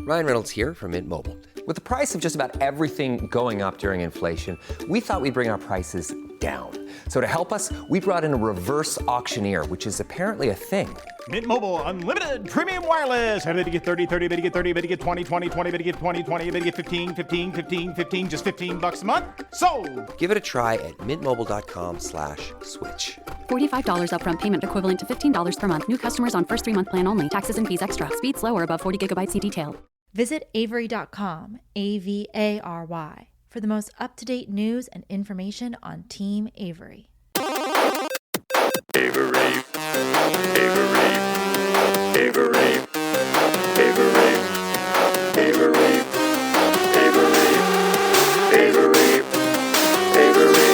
Ryan Reynolds here from Mint Mobile. With the price of just about everything going up during inflation, we thought we'd bring our prices down. So to help us, we brought in a reverse auctioneer, which is apparently a thing. Mint Mobile Unlimited Premium Wireless. How to get 30, 30, bit to get 30, bit to get 20, 20, 20, bit to get 20, 20, bit to get 15, 15, 15, 15, just $15 a month? Sold! Give it a try at mintmobile.com/switch. $45 upfront payment equivalent to $15 per month. New customers on first 3-month plan only. Taxes and fees extra. Speed slower above 40 gigabytes. See detail. Visit Avery.com, AVARY, for the most up-to-date news and information on Team Avery. Avery, Avery, Avery, Avery, Avery, Avery, Avery, Avery,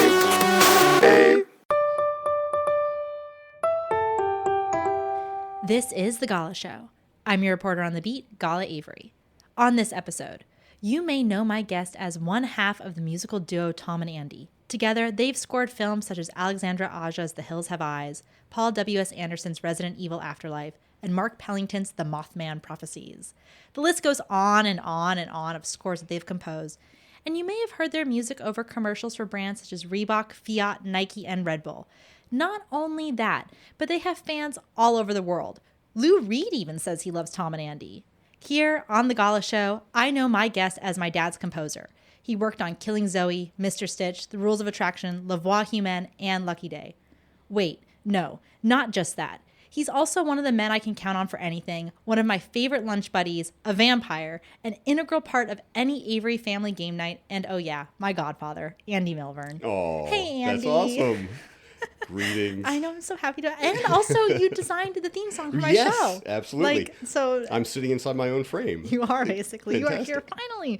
This is The Gala Show. I'm your reporter on the beat, Gala Avery. On this episode, you may know my guest as one half of the musical duo Tom and Andy. Together, they've scored films such as Alexandra Aja's The Hills Have Eyes, Paul W.S. Anderson's Resident Evil Afterlife, and Mark Pellington's The Mothman Prophecies. The list goes on and on and on of scores that they've composed, and you may have heard their music over commercials for brands such as Reebok, Fiat, Nike, and Red Bull. Not only that, but they have fans all over the world. Lou Reed even says he loves Tom and Andy. Here on The Gala Show, I know my guest as my dad's composer. He worked on Killing Zoe, Mr. Stitch, The Rules of Attraction, La Voix Humaine, and Lucky Day. Wait, no, not just that. He's also one of the men I can count on for anything, one of my favorite lunch buddies, a vampire, an integral part of any Avery family game night, and oh yeah, my godfather, Andy Milburn. Oh, hey, Andy. that's awesome. Greetings. I know, I'm so happy to. And also, you designed the theme song for my show. Yes, absolutely. So I'm sitting inside my own frame. you are basically. You are Fantastic. here finally.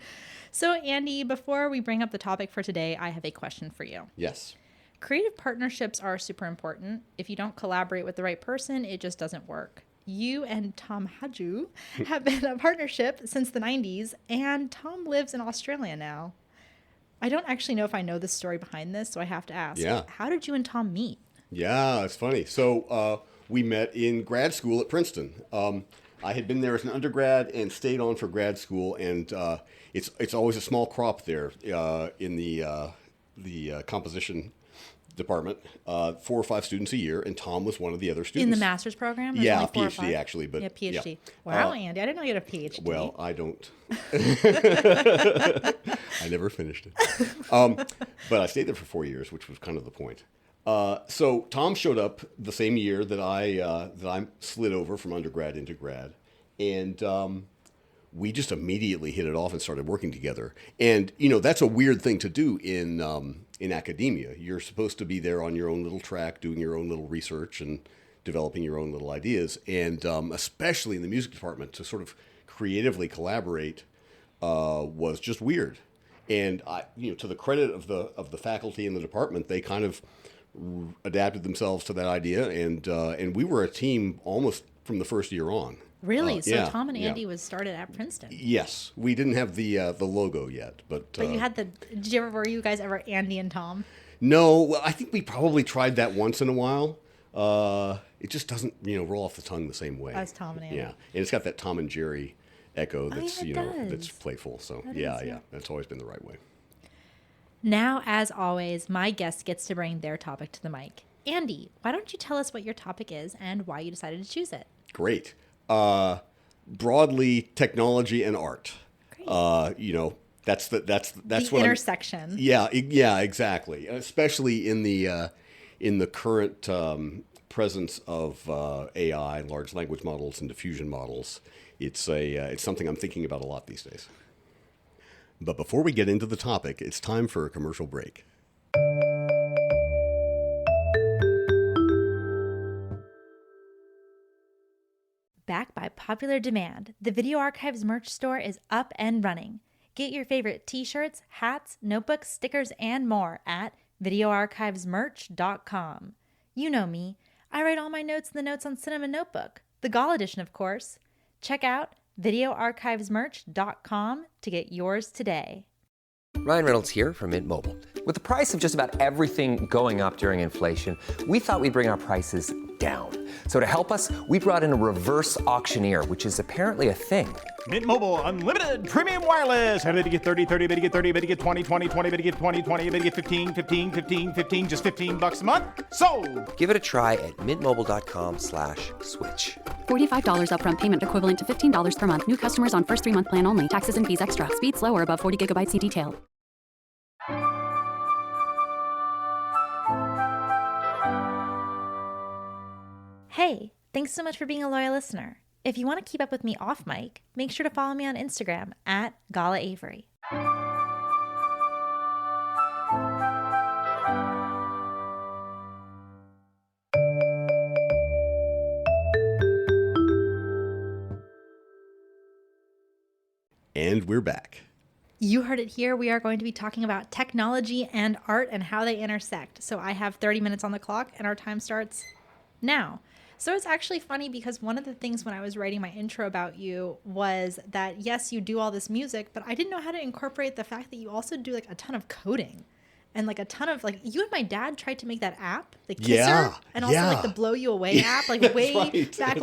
So, Andy, before we bring up the topic for today, I have a question for you. Yes. Creative partnerships are super important. If you don't collaborate with the right person, it just doesn't work. You and Tom Haju have been a partnership since the 90s, and Tom lives in Australia now. I don't actually know if I know the story behind this, so I have to ask. Yeah. How did you and Tom meet? Yeah, it's funny. So we met in grad school at Princeton. I had been there as an undergrad and stayed on for grad school, and it's always a small crop there in the composition department. 4 or 5 students a year, and Tom was one of the other students. In the master's program? Or Yeah, only 4 or PhD 5? actually. But yeah, PhD. Yeah. Wow, Andy, I didn't know you had a PhD. Well, I don't. I never finished it. But I stayed there for 4 years, which was kind of the point. So Tom showed up the same year that I slid over from undergrad into grad, and we just immediately hit it off and started working together. And that's a weird thing to do in academia. You're supposed to be there on your own little track, doing your own little research and developing your own little ideas. And especially in the music department, to sort of creatively collaborate was just weird. And to the credit of the faculty in the department, they kind of adapted themselves to that idea, and we were a team almost from the first year on. Really? So yeah, Tom and Andy yeah. was started at Princeton. Yes, we didn't have the logo yet, but You had were you guys ever Andy and Tom? No. Well, I think we probably tried that once in a while. It just doesn't roll off the tongue the same way As Tom and Andy. Yeah, and it's got that Tom and Jerry echo that's yeah, it that's does. playful. So That yeah, is, yeah, yeah. that's always been the right way. Now, as always, my guest gets to bring their topic to the mic. Andy, why don't you tell us what your topic is and why you decided to choose it? Great. Broadly, technology and art. Great. That's The what intersection. Yeah, exactly. Especially in the current presence of AI, large language models, and diffusion models. It's something I'm thinking about a lot these days. But before we get into the topic, it's time for a commercial break. Back by popular demand, the Video Archives merch store is up and running. Get your favorite t-shirts, hats, notebooks, stickers, and more at videoarchivesmerch.com. You know me. I write all my notes in the Notes on Cinema notebook, the Gall edition, of course. Check out videoarchivesmerch.com to get yours today. Ryan Reynolds here from Mint Mobile. With the price of just about everything going up during inflation, we thought we'd bring our prices down. So to help us, we brought in a reverse auctioneer, which is apparently a thing. Mint Mobile Unlimited Premium Wireless. Ready to get 30, 30, bit to get 30, bit to get 20, 20, 20, bit to get 20, 20, bit to get 15, 15, 15, 15, just $15 a month? Sold! Give it a try at mintmobile.com/switch. $45 upfront payment equivalent to $15 per month. New customers on first 3-month plan only. Taxes and fees extra. Speed slower above 40 gigabytes. See detail. Hey, thanks so much for being a loyal listener. If you want to keep up with me off mic, make sure to follow me on Instagram at Gala Avery. And we're back. You heard it here. We are going to be talking about technology and art and how they intersect. So I have 30 minutes on the clock and our time starts now. So it's actually funny because one of the things when I was writing my intro about you was that, yes, you do all this music, but I didn't know how to incorporate the fact that you also do like a ton of coding and like a ton of like you and my dad tried to make that app, the Kisser, and also like the Blow You Away app, like way back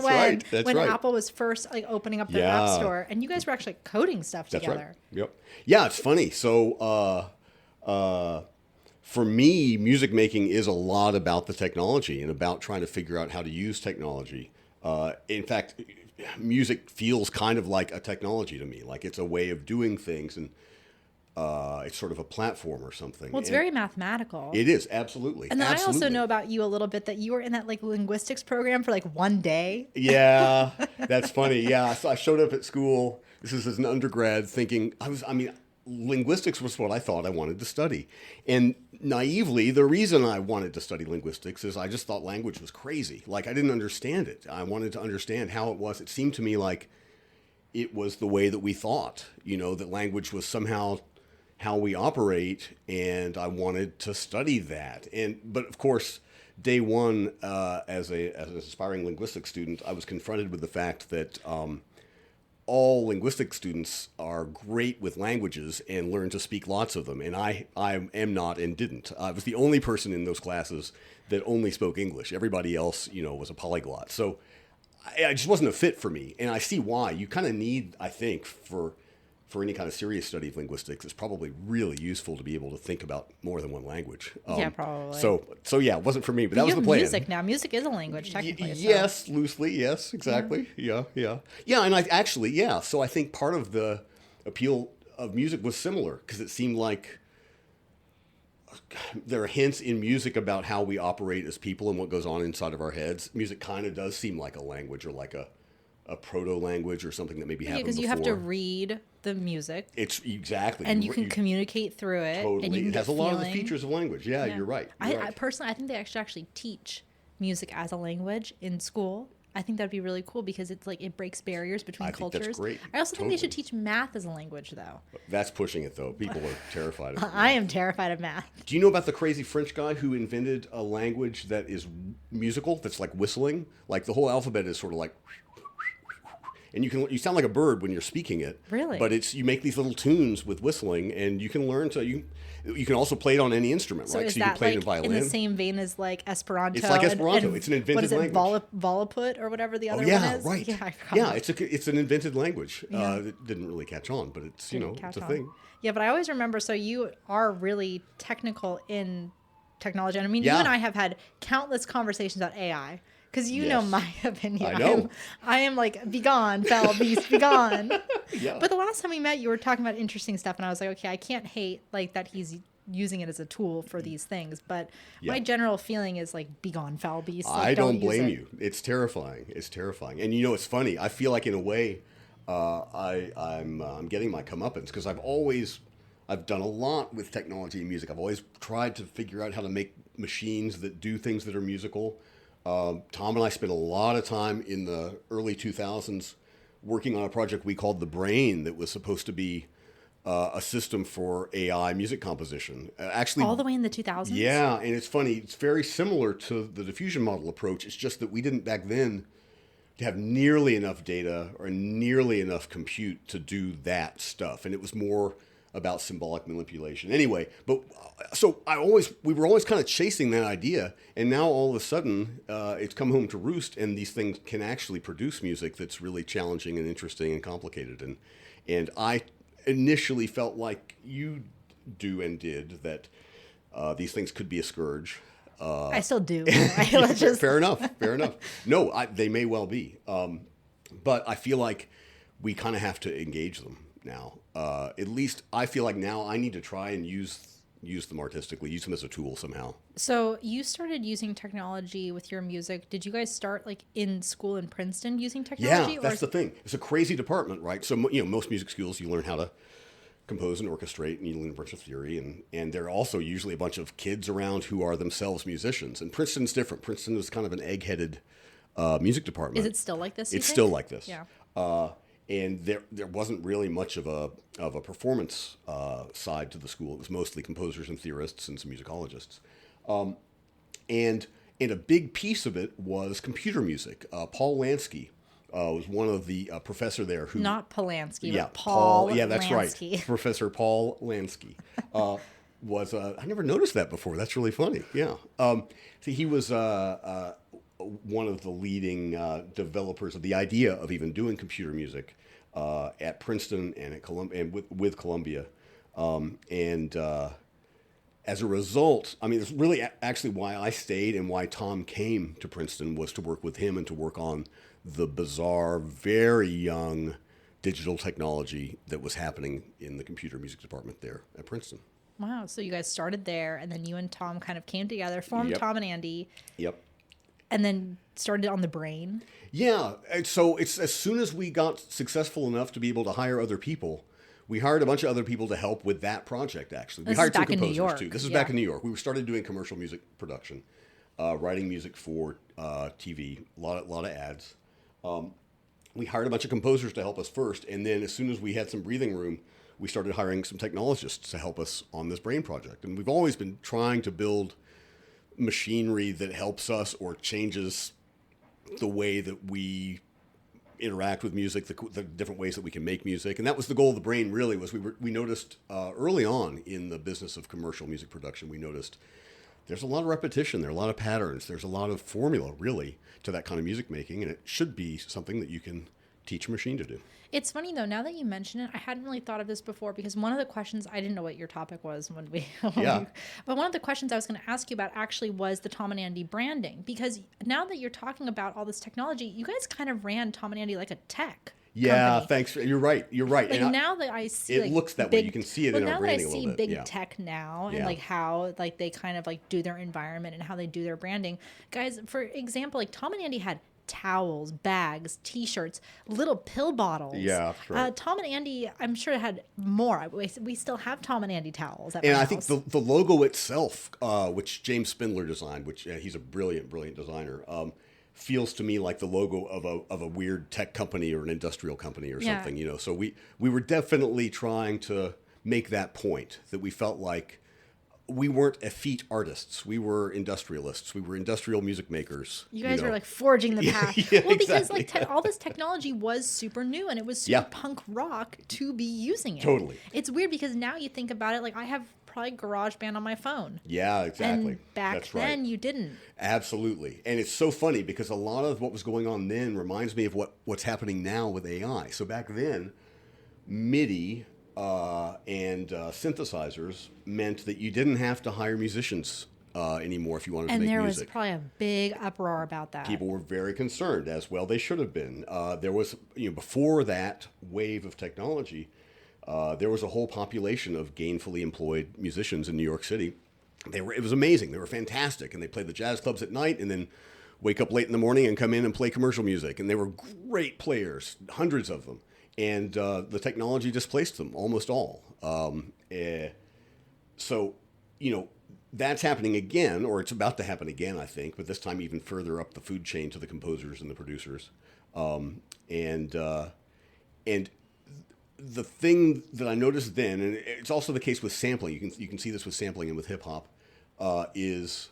when Apple was first like opening up their app store, and you guys were actually coding stuff together. Right. Yep. Yeah, it's funny. So for me, music making is a lot about the technology and about trying to figure out how to use technology. In fact, music feels kind of like a technology to me, like it's a way of doing things, and it's sort of a platform or something. Well, it's very mathematical. It is, absolutely. And then I also know about you a little bit that you were in that like linguistics program for like one day. Yeah, that's funny. Yeah, so I showed up at school. This is as an undergrad thinking, linguistics was what I thought I wanted to study. And naively, the reason I wanted to study linguistics is I just thought language was crazy. Like, I didn't understand it. I wanted to understand how it was. It seemed to me like it was the way that we thought, that language was somehow how we operate, and I wanted to study that. But of course, day one, as an aspiring linguistics student, I was confronted with the fact that all linguistic students are great with languages and learn to speak lots of them. And I am not and didn't. I was the only person in those classes that only spoke English. Everybody else, was a polyglot. So I just wasn't a fit for me. And I see why. You kind of need, I think, for any kind of serious study of linguistics, it's probably really useful to be able to think about more than one language. Yeah, probably. So yeah, it wasn't for me, but that was the plan. Music now. Music is a language, technically. Yes, loosely. Yes, exactly. Yeah. And so I think part of the appeal of music was similar because it seemed like there are hints in music about how we operate as people and what goes on inside of our heads. Music kind of does seem like a language or like a proto-language or something that maybe happened before. Because you have to read the music. It's exactly. And you can communicate through it. Totally. And you can it has get a lot of the features of language. Yeah, you're right. I personally, I think they actually teach music as a language in school. I think that'd be really cool because it's like it breaks barriers between cultures. Think that's great. I also think they should teach math as a language, though. That's pushing it, though. People are terrified of it. I am terrified of math. Do you know about the crazy French guy who invented a language that is musical, that's like whistling? Like the whole alphabet is sort of like... And you sound like a bird when you're speaking it. Really? But you make these little tunes with whistling, and you can learn to you can also play it on any instrument, so right? Is so you can play it in violin. In the same vein as like Esperanto? It's like Esperanto. It's an invented language. What is it, Volaput or whatever the other one is? Right. Yeah, I it's an invented language. It didn't really catch on, but it's it's a thing. Yeah, but I always remember. So you are really technical in technology, and I mean, you and I have had countless conversations about AI. Because you know my opinion. I know. I am like, be gone, foul beast, be gone. Yeah. But the last time we met, you were talking about interesting stuff, and I was like, okay, I can't hate like that he's using it as a tool for these things. But my general feeling is like, be gone, foul beast. Like, I don't blame you. It's terrifying. It's terrifying. And it's funny. I feel like in a way, I'm getting my comeuppance because I've done a lot with technology and music. I've always tried to figure out how to make machines that do things that are musical. Tom and I spent a lot of time in the early 2000s working on a project we called The Brain that was supposed to be a system for AI music composition. Actually, all the way in the 2000s? Yeah, and it's funny. It's very similar to the diffusion model approach. It's just that we didn't back then have nearly enough data or nearly enough compute to do that stuff. And it was more about symbolic manipulation. Anyway, but so we were always kind of chasing that idea, and now all of a sudden it's come home to roost, and these things can actually produce music that's really challenging and interesting and complicated. And I initially felt like you do and did that these things could be a scourge. I still do. Let's just... Fair enough. No, they may well be. But I feel like we kind of have to engage them now. At least I feel like now I need to try and use them artistically, use them as a tool somehow. So you started using technology with your music. Did you guys start like in school in Princeton using technology? Yeah, that's the thing. It's a crazy department, right? So, most music schools, you learn how to compose and orchestrate, and you learn a bunch of theory, and there are also usually a bunch of kids around who are themselves musicians. And Princeton's different. Princeton is kind of an egg-headed music department. Is it still like this? It's still like this. Yeah. And there wasn't really much of a performance side to the school. It was mostly composers and theorists and some musicologists. And a big piece of it was computer music. Paul Lansky was one of the professor there who... Not Polanski, yeah, but Paul yeah, that's Lansky. Right. Professor Paul Lansky was... I never noticed that before. That's really funny. Yeah. See, he was one of the leading developers of the idea of even doing computer music at Princeton and at Columbia, and with Columbia. As a result, I mean, it's really actually why I stayed and why Tom came to Princeton, was to work with him and to work on the bizarre, very young digital technology that was happening in the computer music department there at Princeton. Wow. So you guys started there, and then you and Tom kind of came together, formed Yep. Tom and Andy. Yep. And then started on the Brain. Yeah. So it's as soon as we got successful enough to be able to hire other people, we hired a bunch of other people to help with that project, actually. We This hired is back two in New composers, York. too. This is Yeah. back in New York. We started doing commercial music production, writing music for TV, a lot of ads. We hired a bunch of composers to help us first, and then as soon as we had some breathing room, we started hiring some technologists to help us on this Brain project. And we've always been trying to build machinery that helps us or changes the way that we interact with music, the different ways that we can make music. And that was the goal of the Brain, really, was we noticed early on in the business of commercial music production, we noticed there's a lot of repetition, there are a lot of patterns, there's a lot of formula, really, to that kind of music making, and it should be something that you can teach a machine to do. It's funny, though, now that you mention it, I hadn't really thought of this before, because one of the questions, I didn't know what your topic was when we... Yeah. But one of the questions I was going to ask you about actually was the Tom and Andy branding, because now that you're talking about all this technology, you guys kind of ran Tom and Andy like a tech Yeah, company. thanks. You're right. Like And now that I see, it like, looks that way. You can see it in our branding a little now that I see bit. big Yeah. tech now, and Yeah. like how like they kind of like do their environment and how they do their branding, guys. For example, like Tom and Andy had towels, bags, T-shirts, little pill bottles. Yeah, that's right. Tom and Andy, I'm sure had more. We still have Tom and Andy towels at And my I house. think the logo itself, which James Spindler designed, which he's a brilliant designer, feels to me like the logo of a weird tech company or an industrial company or Yeah. something. So we were definitely trying to make that point, that we felt like we weren't effete artists. We were industrialists. We were industrial music makers. You guys know. were like forging the path. Yeah, well, because exactly. like all this technology was super new, and it was super Yeah. punk rock to be using it. Totally. It's weird because now you think about it, like I have probably GarageBand on my phone. Yeah, exactly. And back That's right. then you didn't. Absolutely. And it's so funny because a lot of what was going on then reminds me of what's happening now with AI. So back then, MIDI and synthesizers meant that you didn't have to hire musicians anymore if you wanted to And make there music. was probably a big uproar about that. People were very concerned, as well they should have been. There was, before that wave of technology, there was a whole population of gainfully employed musicians in New York City. It was amazing. They were fantastic, and they played the jazz clubs at night, and then wake up late in the morning and come in and play commercial music. And they were great players, hundreds of them. And the technology displaced them, almost all. So, that's happening again, or it's about to happen again, I think, but this time even further up the food chain to the composers and the producers. And the thing that I noticed then, and it's also the case with sampling, you can see this with sampling and with hip hop, is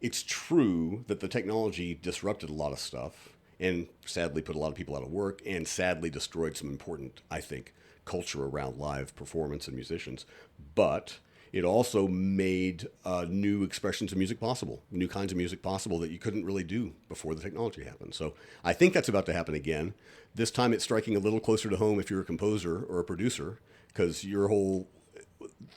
it's true that the technology disrupted a lot of stuff and sadly put a lot of people out of work and sadly destroyed some important, I think, culture around live performance and musicians, but it also made new expressions of music possible, new kinds of music possible that you couldn't really do before the technology happened. So I think that's about to happen again. This time it's striking a little closer to home if you're a composer or a producer, because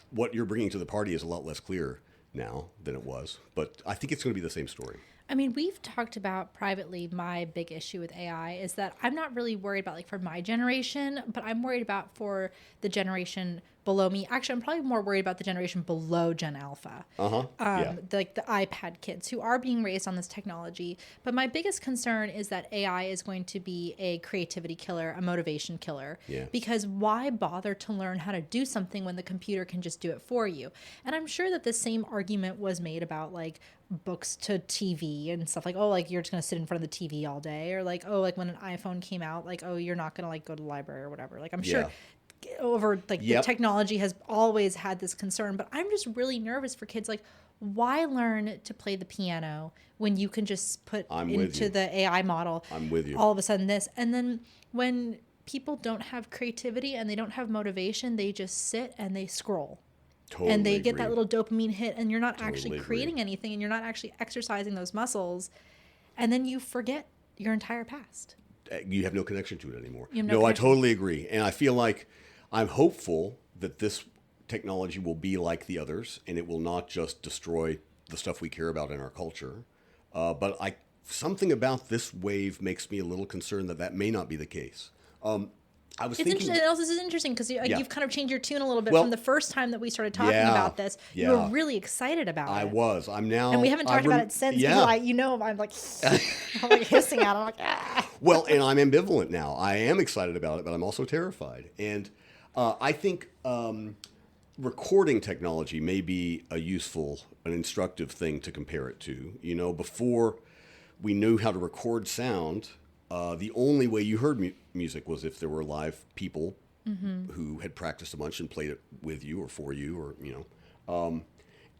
what you're bringing to the party is a lot less clear now than it was. But I think it's going to be the same story. I mean, we've talked about privately, my big issue with AI is that I'm not really worried about like for my generation, but I'm worried about for the generation below me. Actually, I'm probably more worried about the generation below Gen Alpha. Like the iPad kids who are being raised on this technology. But my biggest concern is that AI is going to be a creativity killer, a motivation killer. Yeah. Because why bother to learn how to do something when the computer can just do it for you? And I'm sure that the same argument was made about like books to TV and stuff like, oh, like you're just going to sit in front of the TV all day, or like, oh, like when an iPhone came out, like, oh, you're not going to like go to the library or whatever. Like I'm sure over like the technology has always had this concern, but I'm just really nervous for kids. Like, why learn to play the piano when you can just put into the AI model? I'm with you. All of a sudden this, and then when people don't have creativity and they don't have motivation, they just sit and they scroll. Totally and they get agree. that little dopamine hit, and you're not actually Totally creating anything, and you're not actually exercising those muscles, and then you forget your entire past. You have no connection to it anymore. You have no I connection. totally agree. And I feel like I'm hopeful that this technology will be like the others, and it will not just destroy the stuff we care about in our culture. But something about this wave makes me a little concerned that may not be the case. I was thinking. Interesting. Also, this is interesting because you've kind of changed your tune a little bit Well, from the first time that we started talking about this. You were really excited about it. I was. I'm now. And we haven't talked about it since. Because I'm like, I'm like hissing at it. I'm like, ah. Well, and I'm ambivalent now. I am excited about it, but I'm also terrified. And I think recording technology may be an instructive thing to compare it to. You know, before we knew how to record sound, the only way you heard music was if there were live people who had practiced a bunch and played it with you or for you, or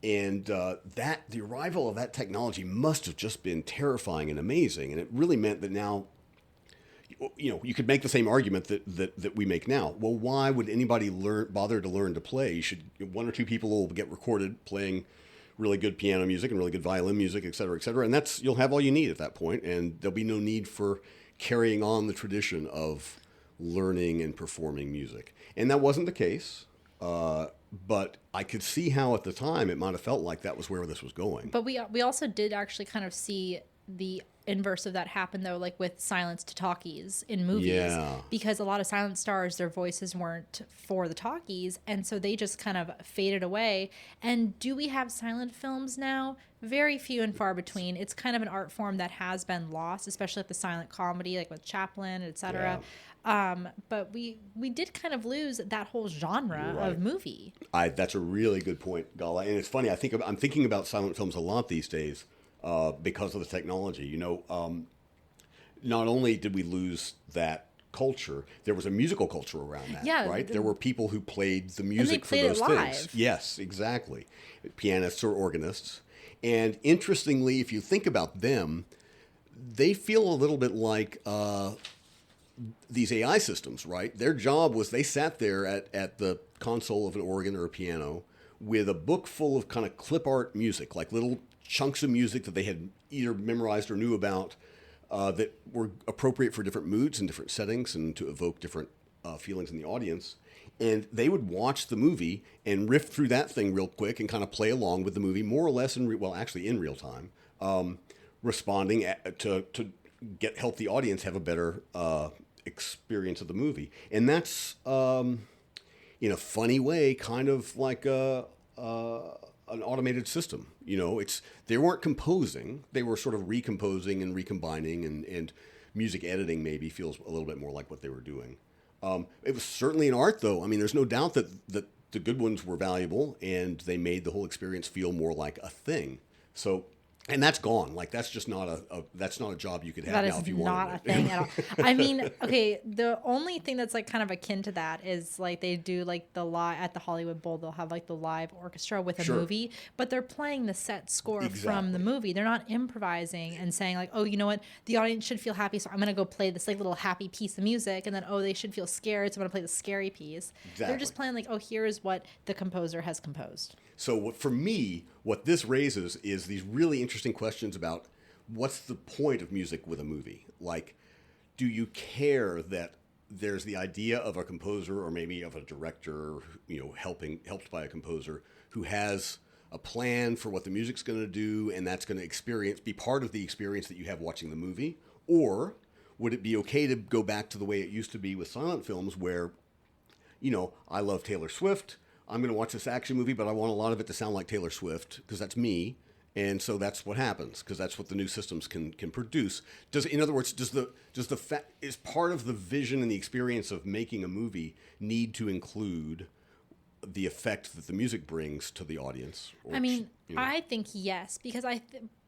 that the arrival of that technology must have just been terrifying and amazing, and it really meant that now, you could make the same argument that we make now. Well, why would anybody bother to learn to play? One or two people will get recorded playing really good piano music and really good violin music, et cetera, and you'll have all you need at that point, and there'll be no need for carrying on the tradition of learning and performing music. And that wasn't the case, but I could see how at the time it might have felt like that was where this was going. But we also did actually kind of see the inverse of that happen, though, like with silence to talkies in movies, because a lot of silent stars, their voices weren't for the talkies, and so they just kind of faded away. And do we have silent films now? Very few and far between. It's kind of an art form that has been lost, especially like the silent comedy, like with Chaplin, etc. But we did kind of lose that whole genre of movie. That's a really good point, Gala. And it's funny, I'm thinking about silent films a lot these days because of the technology. Not only did we lose that culture, there was a musical culture around that, right? There were people who played the music for those things. Yes, exactly. Pianists or organists. And interestingly, if you think about them, they feel a little bit like these AI systems, right? Their job was they sat there at the console of an organ or a piano with a book full of kind of clip art music, like little chunks of music that they had either memorized or knew about that were appropriate for different moods and different settings and to evoke different feelings in the audience. And they would watch the movie and riff through that thing real quick and kind of play along with the movie, more or less in real time, responding to help the audience have a better experience of the movie. And that's, in a funny way, kind of like an automated system. They weren't composing; they were sort of recomposing and recombining, and music editing maybe feels a little bit more like what they were doing. It was certainly an art, though. I mean, there's no doubt that the good ones were valuable, and they made the whole experience feel more like a thing. So And that's gone. Like that's just not that's not a job you could have That now is if you not wanted a it. thing at all. I mean, okay, the only thing that's like kind of akin to that is like they do like the live at the Hollywood Bowl. They'll have like the live orchestra with a Sure. movie, but they're playing the set score from Exactly. the movie. They're not improvising and saying like, oh, you know what, the audience should feel happy, so I'm gonna go play this like little happy piece of music, and then oh, they should feel scared, so I'm gonna play the scary piece. They're just Exactly. playing like, oh, here is what the composer has composed. So for me, what this raises is these really interesting questions about what's the point of music with a movie? Like, do you care that there's the idea of a composer or maybe of a director, helped by a composer who has a plan for what the music's going to do, and that's going to be part of the experience that you have watching the movie? Or would it be okay to go back to the way it used to be with silent films where, I love Taylor Swift. I'm going to watch this action movie, but I want a lot of it to sound like Taylor Swift because that's me. And so that's what happens because that's what the new systems can produce. In other words, is part of the vision and the experience of making a movie need to include the effect that the music brings to the audience? I think yes, because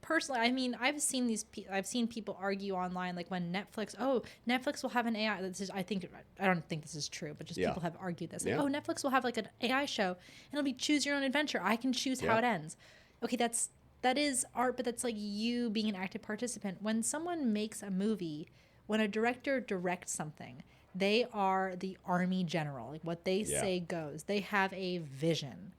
personally, I've seen people argue online, like when Netflix will have an AI. I don't think this is true, but just Yeah. people have argued this. Like, Yeah. Netflix will have like an AI show, and it'll be choose your own adventure. I can choose how Yeah. it ends. Okay, that is art, but that's like you being an active participant. When someone makes a movie, when a director directs something, they are the army general. Like what they Yeah. say goes. They have a vision.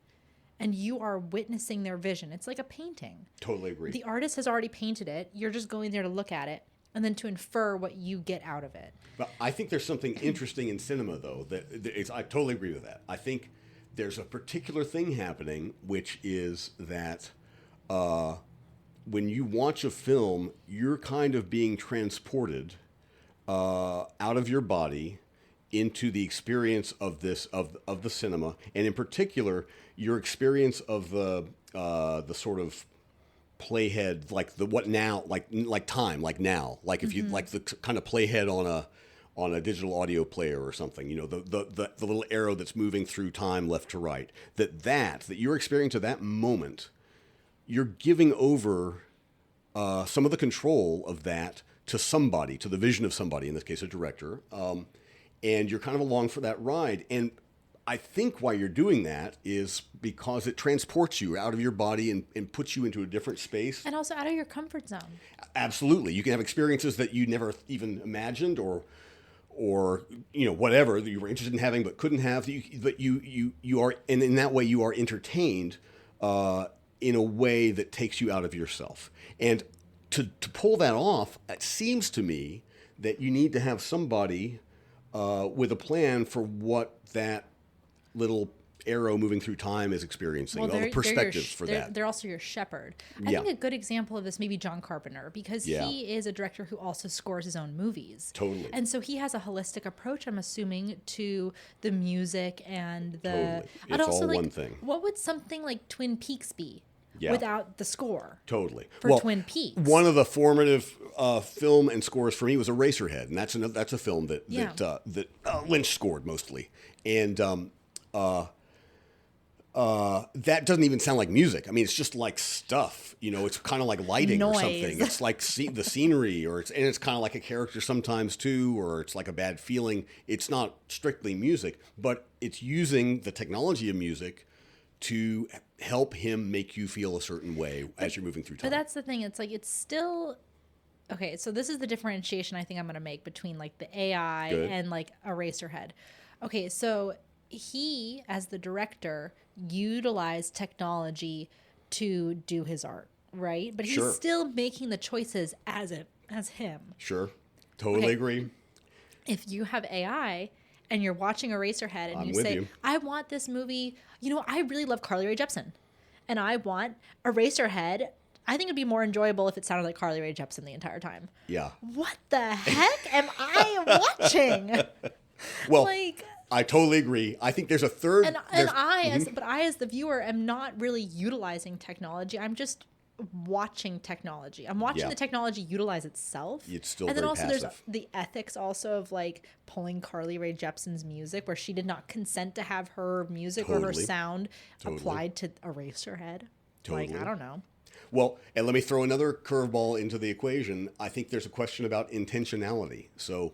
And you are witnessing their vision. It's like a painting. Totally agree. The artist has already painted it. You're just going there to look at it and then to infer what you get out of it. But I think there's something interesting in cinema, though. I totally agree with that. I think there's a particular thing happening, which is that when you watch a film, you're kind of being transported out of your body into the experience of the cinema, and in particular, your experience of the sort of playhead, like the what now, like time, like now, like if you like the kind of playhead on a digital audio player or something, the little arrow that's moving through time left to right. That your experience of that moment, you're giving over some of the control of that to somebody, to the vision of somebody, in this case a director, and you're kind of along for that ride. And I think why you're doing that is because it transports you out of your body and puts you into a different space. And also out of your comfort zone. Absolutely. You can have experiences that you never even imagined or whatever that you were interested in having but couldn't have. But you are, and in that way you are entertained in a way that takes you out of yourself. And to pull that off, it seems to me that you need to have somebody with a plan for what that little arrow moving through time is experiencing, all the perspectives for that. They're also your shepherd. I Yeah. think a good example of this may be John Carpenter, because Yeah. he is a director who also scores his own movies. Totally. And so he has a holistic approach, I'm assuming, to the music and the... Totally. And It's also, all like, one thing. What would something like Twin Peaks be Yeah. without the score? Totally. For Twin Peaks. One of the formative film and scores for me was Eraserhead, and that's a film that Lynch scored mostly, and that doesn't even sound like music. I mean, it's just like stuff. It's kind of like lighting or Noise. something. It's like the scenery, and it's kind of like a character sometimes too, or it's like a bad feeling. It's not strictly music, but it's using the technology of music to help him make you feel a certain way as you're moving through time. But that's the thing. It's like it's still... Okay, so this is the differentiation I think I'm going to make between like the AI Good. and like Eraserhead. Okay, so he, as the director, utilized technology to do his art, right? But he's Sure. still making the choices as him. Sure. Totally Okay. agree. If you have AI and you're watching Eraserhead and I'm you with say, you. I want this movie, I really love Carly Rae Jepsen, and I want Eraserhead. I think it'd be more enjoyable if it sounded like Carly Rae Jepsen the entire time. Yeah. What the heck am I watching? Well, Like- I totally agree. I think there's a third. And there's- I as the viewer am not really utilizing technology. I'm just watching technology. I'm watching Yeah. the technology utilize itself. It's still and then very also passive. there's the ethics also of like pulling Carly Rae Jepsen's music, where she did not consent to have her music or her Totally. sound Totally. applied to Eraserhead. Totally. Like, I don't know. Well, and let me throw another curveball into the equation. I think there's a question about intentionality. So,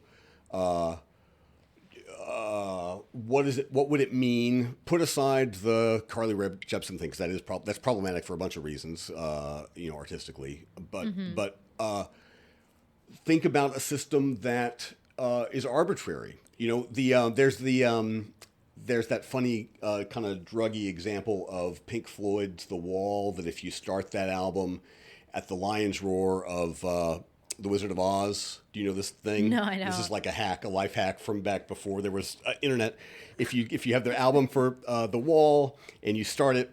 what is it? What would it mean? Put aside the Carly Rae Jepsen thing, because that's problematic for a bunch of reasons, artistically. But think about a system that is arbitrary. There's that funny kind of druggy example of Pink Floyd's The Wall, that if you start that album at the lion's roar of The Wizard of Oz, do you know this thing? No, I know. This is like a life hack from back before there was internet. If you have the album for The Wall and you start it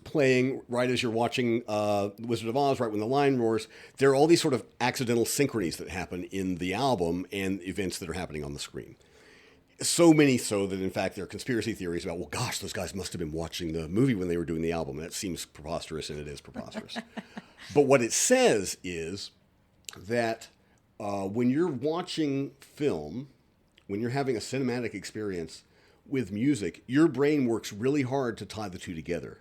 playing right as you're watching The Wizard of Oz, right when the lion roars, there are all these sort of accidental synchronies that happen in the album and events that are happening on the screen. So many so that, in fact, there are conspiracy theories about, well, gosh, those guys must have been watching the movie when they were doing the album. That seems preposterous, and it is preposterous. But what it says is that when you're watching film, when you're having a cinematic experience with music, your brain works really hard to tie the two together.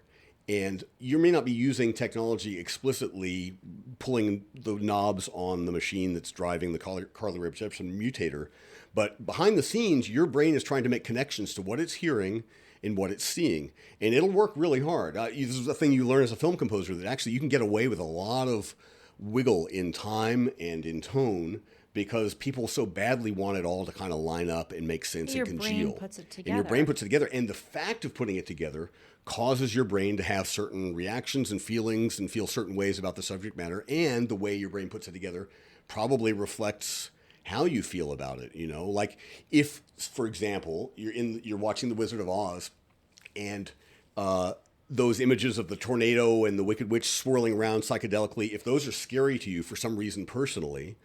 And you may not be using technology explicitly, pulling the knobs on the machine that's driving the Carly Rae Jepsen mutator, but behind the scenes, your brain is trying to make connections to what it's hearing and what it's seeing. And it'll work really hard. This is a thing you learn as a film composer, that actually you can get away with a lot of wiggle in time and in tone, because people so badly want it all to kind of line up and make sense and congeal. Your brain puts it together. And your brain puts it together. And the fact of putting it together causes your brain to have certain reactions and feelings and feel certain ways about the subject matter. And the way your brain puts it together probably reflects how you feel about it. Like if, for example, you're watching The Wizard of Oz, and those images of the tornado and the Wicked Witch swirling around psychedelically, if those are scary to you for some reason personally,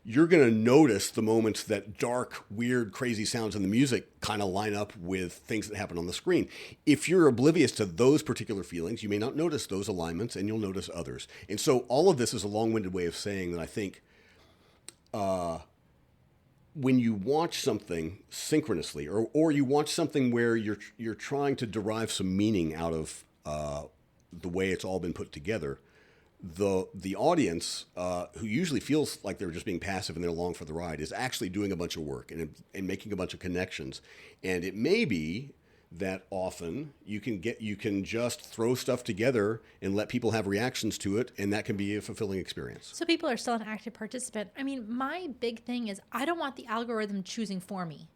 you're going to notice the moments that dark, weird, crazy sounds in the music kind of line up with things that happen on the screen. If you're oblivious to those particular feelings, you may not notice those alignments, and you'll notice others. And so all of this is a long-winded way of saying that I think when you watch something synchronously, or you watch something where you're trying to derive some meaning out of the way it's all been put together, the audience, who usually feels like they're just being passive and they're along for the ride, is actually doing a bunch of work and making a bunch of connections. And it may be that often you can just throw stuff together and let people have reactions to it, and that can be a fulfilling experience. So people are still an active participant. I mean, my big thing is I don't want the algorithm choosing for me.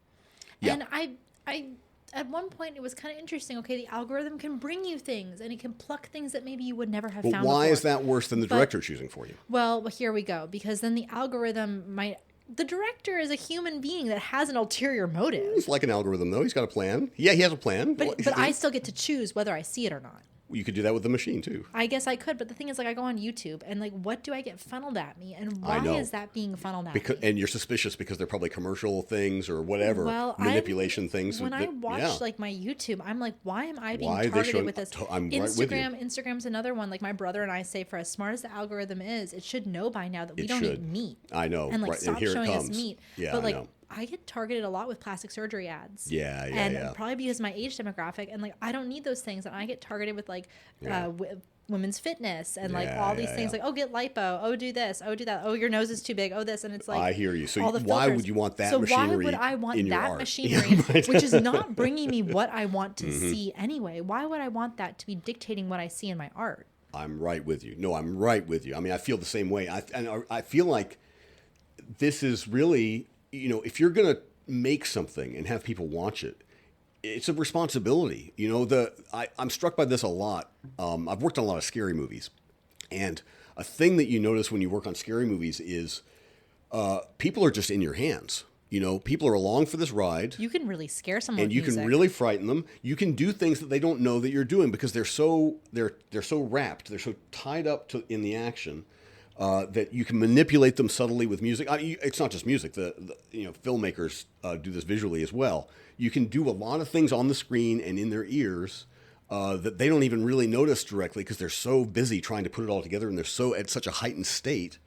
Yeah. And I at one point it was kind of interesting. Okay, the algorithm can bring you things, and it can pluck things that maybe you would never have But found why before. is that worse than the director choosing for you? Well, here we go. Because then the algorithm might... The director is a human being that has an ulterior motive. He's like an algorithm, though. He's got a plan. Yeah, he has a plan. But I still get to choose whether I see it or not. You could do that with the machine, too. I guess I could, but the thing is, like, I go on YouTube, and, like, what do I get funneled at me? And why is that being funneled at me? And you're suspicious because they're probably commercial things or whatever, manipulation things. When I watch, like, my YouTube, I'm like, why am I being targeted with this? I'm right with you. Instagram's another one. Like, my brother and I say, for as smart as the algorithm is, it should know by now that we don't eat meat. I know. And, like, right. stop and here showing it us comes. meat. Yeah, but, like, I know. I get targeted a lot with plastic surgery ads. Yeah. Probably because of my age demographic. And, like, I don't need those things. And I get targeted with, like, women's fitness and, like, all these things. Like, oh, get lipo. Oh, do this. Oh, do that. Oh, your nose is too big. Oh, this. And it's like... I hear you. So all the why filters. would you want that so machinery why would I want in your that art? machinery, which is not bringing me what I want to see anyway? Why would I want that to be dictating what I see in my art? I'm right with you. No, I'm right with you. I mean, I feel the same way. I feel like this is really, if you're going to make something and have people watch it, it's a responsibility. I'm struck by this a lot. I've worked on a lot of scary movies, and a thing that you notice when you work on scary movies is people are just in your hands. People are along for this ride. You can really scare someone and with you music. can really frighten them. You can do things that they don't know that you're doing because they're so wrapped, they're so tied up in the action. That you can manipulate them subtly with music. It's not just music. The filmmakers do this visually as well. You can do a lot of things on the screen and in their ears that they don't even really notice directly because they're so busy trying to put it all together, and they're so at such a heightened state.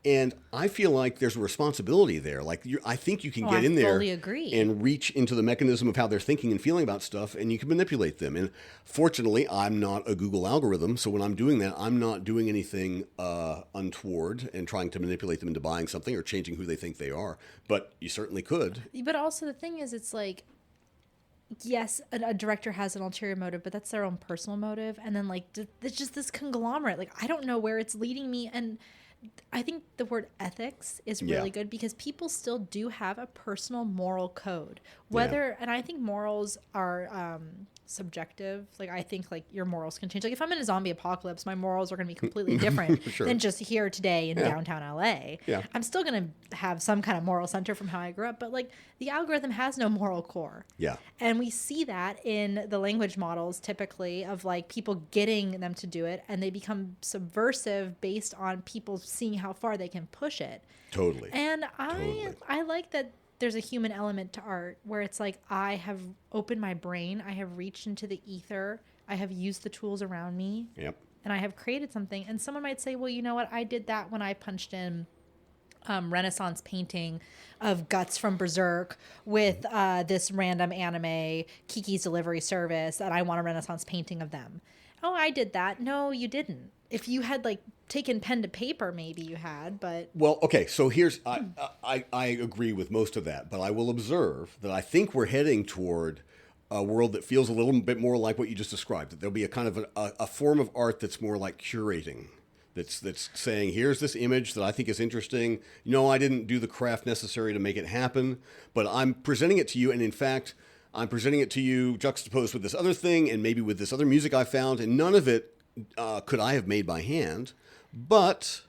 And I feel like there's a responsibility there. Like I think you can get in I there fully agree. and reach into the mechanism of how they're thinking and feeling about stuff, and you can manipulate them. And fortunately, I'm not a Google algorithm, so when I'm doing that, I'm not doing anything untoward and trying to manipulate them into buying something or changing who they think they are. But you certainly could. But also the thing is, it's like, yes, a director has an ulterior motive, but that's their own personal motive. And then, like, it's just this conglomerate. Like, I don't know where it's leading me. And I think the word ethics is really good because people still do have a personal moral code. And I think morals are subjective. Like, I think, like, your morals can change. Like, if I'm in a zombie apocalypse, my morals are going to be completely different than just here today in downtown LA. Yeah. I'm still going to have some kind of moral center from how I grew up, but, like, the algorithm has no moral core. Yeah. And we see that in the language models typically of, like, people getting them to do it, and they become subversive based on people seeing how far they can push it. Totally. And I like that there's a human element to art where it's like, I have opened my brain, I have reached into the ether, I have used the tools around me, and I have created something. And someone might say, well, you know what, I did that when I punched in Renaissance painting of guts from Berserk with this random anime Kiki's Delivery Service, and I want a Renaissance painting of them. Oh, I did that. No, you didn't. If you had, like, taken pen to paper, maybe you had, but... Well, okay, so here's... I agree with most of that, but I will observe that I think we're heading toward a world that feels a little bit more like what you just described, that there'll be a kind of a form of art that's more like curating, that's saying, here's this image that I think is interesting. No, I didn't do the craft necessary to make it happen, but I'm presenting it to you, and in fact... I'm presenting it to you juxtaposed with this other thing and maybe with this other music I found, and none of it could I have made by hand. But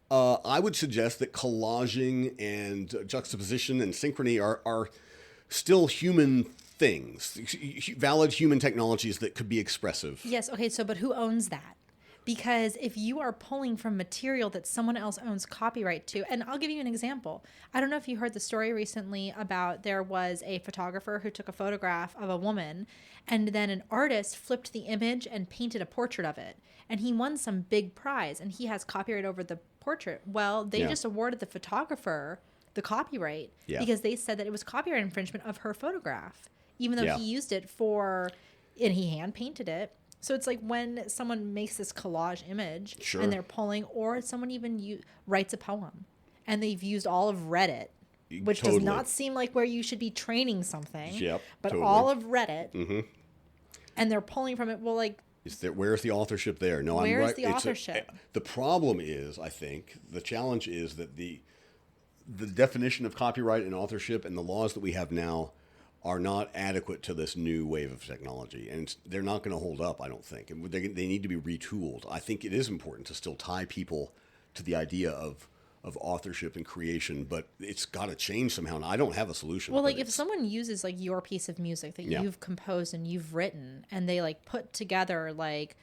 I would suggest that collaging and juxtaposition and synchrony are still human things, valid human technologies that could be expressive. Yes, okay, but who owns that? Because if you are pulling from material that someone else owns copyright to, and I'll give you an example. I don't know if you heard the story recently about there was a photographer who took a photograph of a woman, and then an artist flipped the image and painted a portrait of it. And he won some big prize, and he has copyright over the portrait. Well, they just awarded the photographer the copyright because they said that it was copyright infringement of her photograph, even though he used it and he hand painted it. So it's like when someone makes this collage image and they're pulling, or someone even writes a poem and they've used all of Reddit, which does not seem like where you should be training something, but all of Reddit, and they're pulling from it. Well, like, where's the authorship there? No, where's I'm right. the authorship? The problem is, I think, the challenge is that the definition of copyright and authorship and the laws that we have now are not adequate to this new wave of technology, and they're not going to hold up, I don't think. And they need to be retooled. I think it is important to still tie people to the idea of authorship and creation, but it's got to change somehow. And I don't have a solution. Well, like, if someone uses, like, your piece of music that you've composed and you've written, and they, like, put together, like,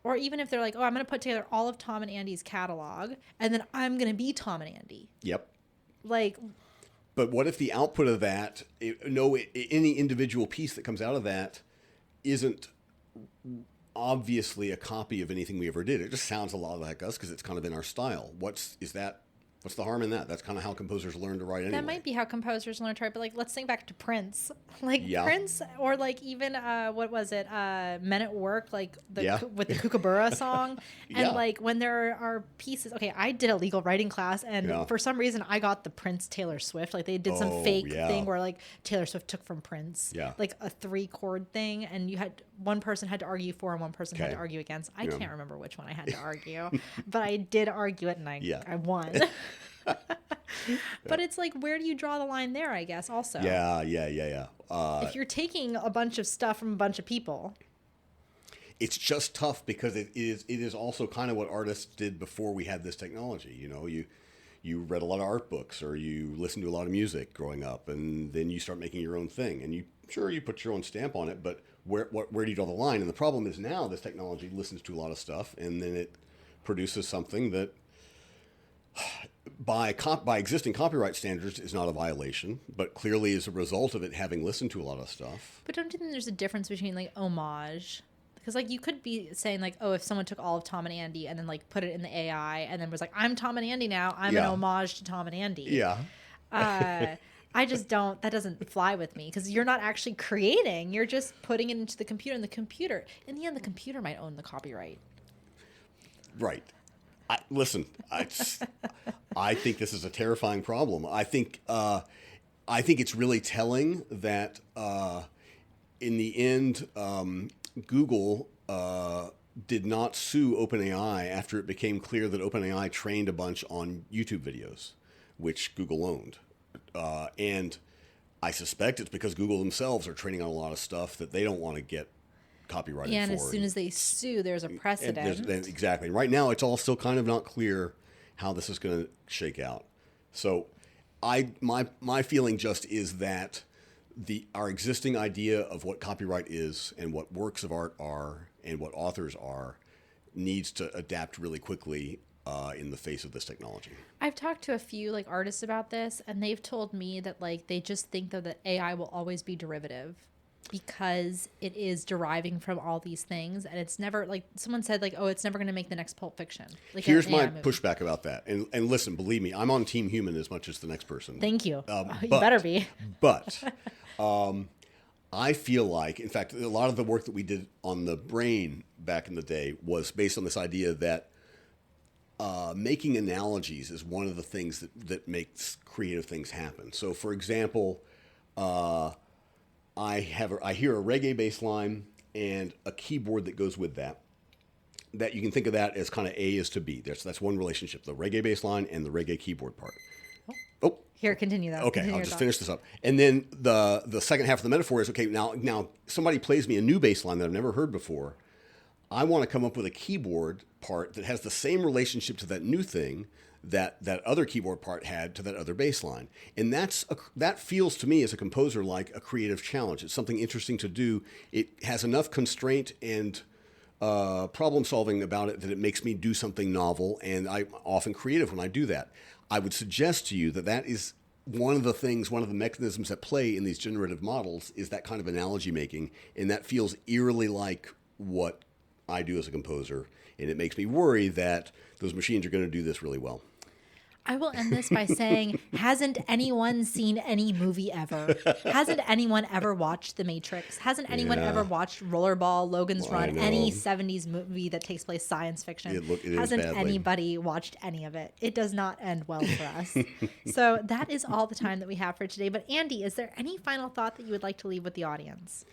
or even if they're like, oh, I'm going to put together all of Tom and Andy's catalog, and then I'm going to be Tom and Andy. Yep. Like... But what if the output of that, any individual piece that comes out of that isn't obviously a copy of anything we ever did? It just sounds a lot like us because it's kind of in our style. What's the harm in that? That's kind of how composers learn to write anyway. That might be how composers learn to write, but, like, let's think back to Prince. Like, Prince, or, like, even, what was it, Men at Work, like, with the Kookaburra song. And, like, when there are pieces, okay, I did a legal writing class, and for some reason I got the Prince Taylor Swift. Like, they did some fake thing where, like, Taylor Swift took from Prince. Like, a 3-chord thing, and one person had to argue for and one person had to argue against. I can't remember which one I had to argue, but I did argue it, and I won. But it's like, where do you draw the line there, I guess, also? Yeah. If you're taking a bunch of stuff from a bunch of people. It's just tough because it is also kind of what artists did before we had this technology. You know, you read a lot of art books or you listened to a lot of music growing up, and then you start making your own thing. And you put your own stamp on it, but where do you draw the line? And the problem is now this technology listens to a lot of stuff, and then it produces something that by existing copyright standards is not a violation, but clearly is a result of it having listened to a lot of stuff. But don't you think there's a difference between, like, homage, Because like you could be saying like, oh, if someone took all of Tom and Andy and then like put it in the AI and then was like, I'm Tom and Andy now, I'm an homage to Tom and Andy. Yeah. I just don't, that doesn't fly with me because you're not actually creating, you're just putting it into the computer, and the computer, in the end, the computer might own the copyright. Right. Listen, I think this is a terrifying problem. I think it's really telling that in the end, Google did not sue OpenAI after it became clear that OpenAI trained a bunch on YouTube videos, which Google owned. And I suspect it's because Google themselves are training on a lot of stuff that they don't want to get copyrighted for. And as soon as they sue, there's a precedent. Exactly. Right now, it's all still kind of not clear how this is going to shake out. So my feeling just is that our existing idea of what copyright is and what works of art are and what authors are needs to adapt really quickly in the face of this technology. I've talked to a few like artists about this, and they've told me that like they just think that AI will always be derivative because it is deriving from all these things, and it's never like someone said like, oh, it's never going to make the next Pulp Fiction. Like here's my pushback about that, and listen, believe me, I'm on Team Human as much as the next person. Thank you. You better be. But I feel like, in fact, a lot of the work that we did on the brain back in the day was based on this idea that making analogies is one of the things that makes creative things happen. So, for example, I hear a reggae bass line and a keyboard that goes with that. That you can think of that as kind of A is to B. That's one relationship: the reggae bass line and the reggae keyboard part. Oh, here, continue that. Okay, I'll just finish this up. And then the second half of the metaphor is, okay, now somebody plays me a new bass line that I've never heard before. I want to come up with a keyboard part that has the same relationship to that new thing that other keyboard part had to that other bass line. And that feels to me as a composer like a creative challenge. It's something interesting to do. It has enough constraint and problem solving about it that it makes me do something novel, and I'm often creative when I do that. I would suggest to you that is one of the mechanisms at play in these generative models is that kind of analogy making, and that feels eerily like what I do as a composer, and it makes me worry that those machines are going to do this really well. I will end this by saying, hasn't anyone seen any movie ever? Hasn't anyone ever watched The Matrix? Hasn't anyone ever watched Rollerball, Logan's Run, any 70s movie that takes place science fiction? Hasn't anybody watched any of it? It does not end well for us. So that is all the time that we have for today. But Andy, is there any final thought that you would like to leave with the audience?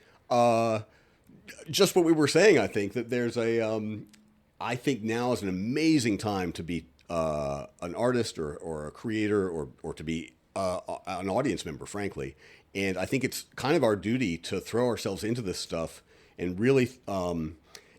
Just what we were saying, I think that there's I think now is an amazing time to be an artist or a creator or to be an audience member, frankly. And I think it's kind of our duty to throw ourselves into this stuff and really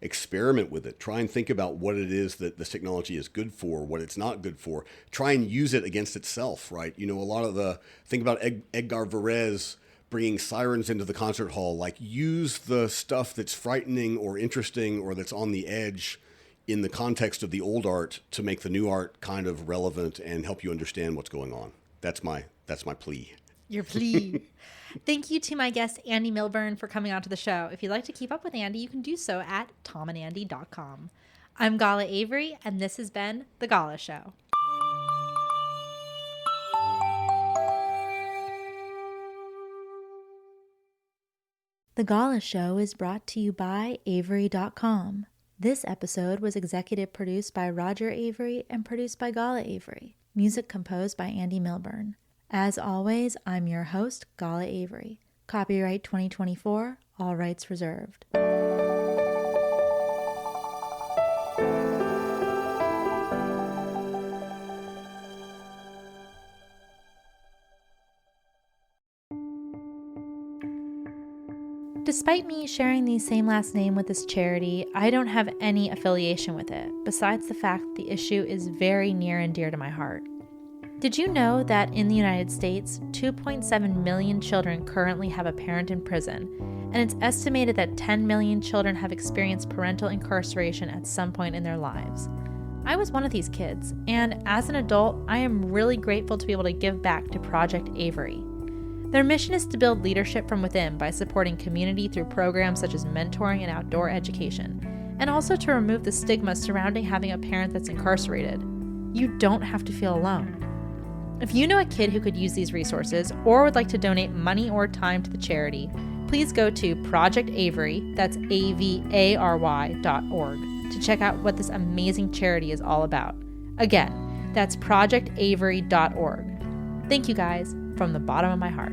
experiment with it. Try and think about what it is that this technology is good for, what it's not good for. Try and use it against itself, right? You know, a lot of think about Edgar Varese bringing sirens into the concert hall. Like, use the stuff that's frightening or interesting or that's on the edge in the context of the old art to make the new art kind of relevant and help you understand what's going on. That's my plea. Your plea. Thank you to my guest, Andy Milburn, for coming on to the show. If you'd like to keep up with Andy, you can do so at tomandandy.com. I'm Gala Avery, and this has been The Gala Show. The Gala Show is brought to you by Avery.com. This episode was executive produced by Roger Avery and produced by Gala Avery. Music composed by Andy Milburn. As always, I'm your host, Gala Avery. Copyright 2024, all rights reserved. Despite me sharing the same last name with this charity, I don't have any affiliation with it, besides the fact the issue is very near and dear to my heart. Did you know that in the United States, 2.7 million children currently have a parent in prison, and it's estimated that 10 million children have experienced parental incarceration at some point in their lives? I was one of these kids, and as an adult, I am really grateful to be able to give back to Project Avery. Their mission is to build leadership from within by supporting community through programs such as mentoring and outdoor education, and also to remove the stigma surrounding having a parent that's incarcerated. You don't have to feel alone. If you know a kid who could use these resources or would like to donate money or time to the charity, please go to Project Avery, that's AVARY.org, to check out what this amazing charity is all about. Again, that's projectavery.org. Thank you guys from the bottom of my heart.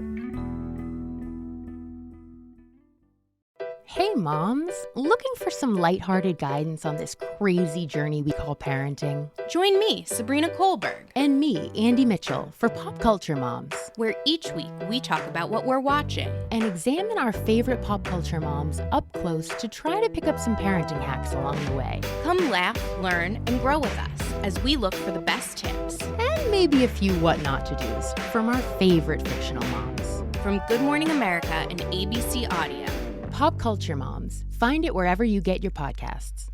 Hey moms, looking for some lighthearted guidance on this crazy journey we call parenting? Join me, Sabrina Kohlberg, And me, Andy Mitchell, for Pop Culture Moms, where each week we talk about what we're watching and examine our favorite pop culture moms up close to try to pick up some parenting hacks along the way. Come laugh, learn, and grow with us as we look for the best tips. And maybe a few what not to do's from our favorite fictional moms. From Good Morning America and ABC Audio. Pop Culture Moms. Find it wherever you get your podcasts.